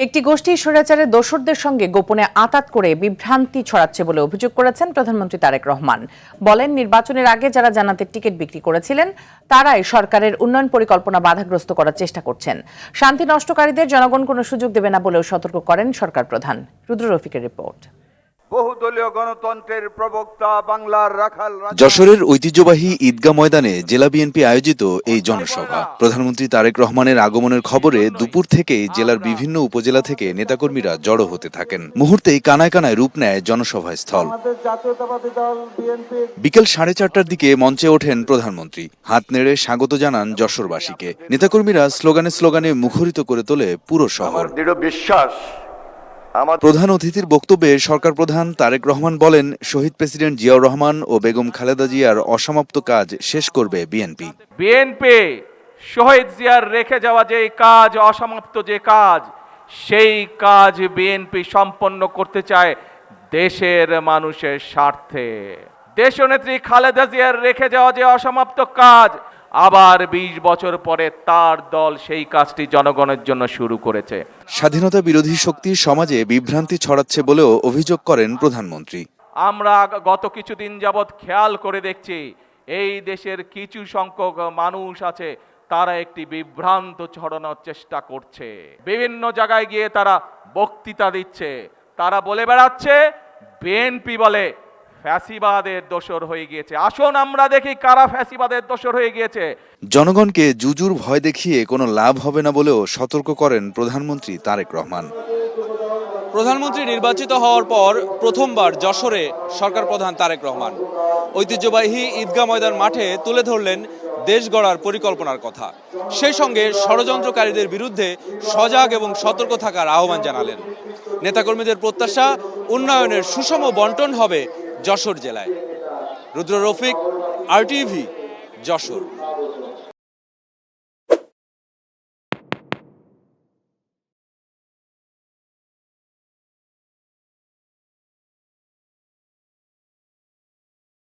একটি গোষ্ঠী স্বৈরাচারের দোসরদের সঙ্গে গোপনে আঁতাত করে বিভ্রান্তি ছড়াচ্ছে বলে অভিযোগ করেছেন প্রধানমন্ত্রী তারেক রহমান। বলেন, নির্বাচনের আগে যারা জান্নাতের টিকিট বিক্রি করেছিলেন তারাই সরকারের উন্নয়ন পরিকল্পনা বাধাগ্রস্ত করার চেষ্টা করছেন। শান্তি নষ্টকারীদের জনগণ কোনো সুযোগ দেবে না বলেও সতর্ক করেন সরকার প্রধান। রুদ্র রফিকের রিপোর্ট। বহুদলীয় গণতন্ত্রের প্রবক্তা বাংলার রাখাল যশোরের ঐতিহ্যবাহী ঈদগাহ ময়দানে জেলা বিএনপি আয়োজিত এই জনসভা। প্রধানমন্ত্রী তারেক রহমানের আগমনের খবরে দুপুর থেকেই জেলার বিভিন্ন উপজেলা থেকে নেতাকর্মীরা জড়ো হতে থাকেন। মুহূর্তেই কানায় কানায় রূপ নেয় জনসভা স্থল। বিকেল 4:30টার দিকে মঞ্চে ওঠেন প্রধানমন্ত্রী। হাত নেড়ে স্বাগত জানান যশোরবাসীকে। নেতাকর্মীরা স্লোগানে স্লোগানে মুখরিত করে তোলে পুরো শহর। দৃঢ় বিশ্বাস। প্রধান অতিথির বক্তব্যে সরকার প্রধান তারেক রহমান বলেন, শহীদ প্রেসিডেন্ট জিয়াউর রহমান ও বেগম খালেদা জিয়ার অসমাপ্ত কাজ শেষ করবে বিএনপি। বিএনপি শহীদ জিয়ার রেখে যাওয়া যে কাজ, অসমাপ্ত যে কাজ, সেই কাজ বিএনপি সম্পন্ন করতে চায় দেশের মানুষের স্বার্থে। দেশনেত্রী খালেদা জিয়ার রেখে যাওয়া যে অসমাপ্ত কাজ, আবার 20 বছর পরে তার দল সেই কাজটি জনগণের জন্য শুরু করেছে। স্বাধীনতা বিরোধী শক্তি সমাজে বিভ্রান্তি ছড়াচ্ছে বলেও অভিযোগ করেন প্রধানমন্ত্রী। আমরা গত কিছুদিন যাবৎ খেয়াল করে দেখছি, এই দেশের কিছু সংখ্যক মানুষ আছে, তারা একটি বিভ্রান্ত ছড়ানোর চেষ্টা করছে। বিভিন্ন জায়গায় গিয়ে তারা বক্তৃতা দিচ্ছে, তারা বলে বেড়াচ্ছে বিএনপি বলে ফ্যাসিবাদের দোসর হয়ে গিয়েছে। আসুন আমরা দেখি কারা ফ্যাসিবাদের দোসর হয়ে গিয়েছে। জনগণকে জুজুর ভয় দেখিয়ে কোনো লাভ হবে না বলেও সতর্ক করেন প্রধানমন্ত্রী তারেক রহমান। প্রধানমন্ত্রী নির্বাচিত হওয়ার পর প্রথমবার যশোরে সরকার প্রধান তারেক রহমান ঐতিহ্যবাহী ঈদগাহ ময়দান মাঠে তুলে ধরলেন দেশ গড়ার পরিকল্পনার কথা। সেই সঙ্গে ষড়যন্ত্রকারীদের বিরুদ্ধে সজাগ এবং সতর্ক থাকার আহ্বান জানালেন। নেতাকর্মীদের প্রত্যাশা, উন্নয়নের সুষম বন্টন হবে যশোর জেলায়। রুদ্র রফিক, RTV, যশোর।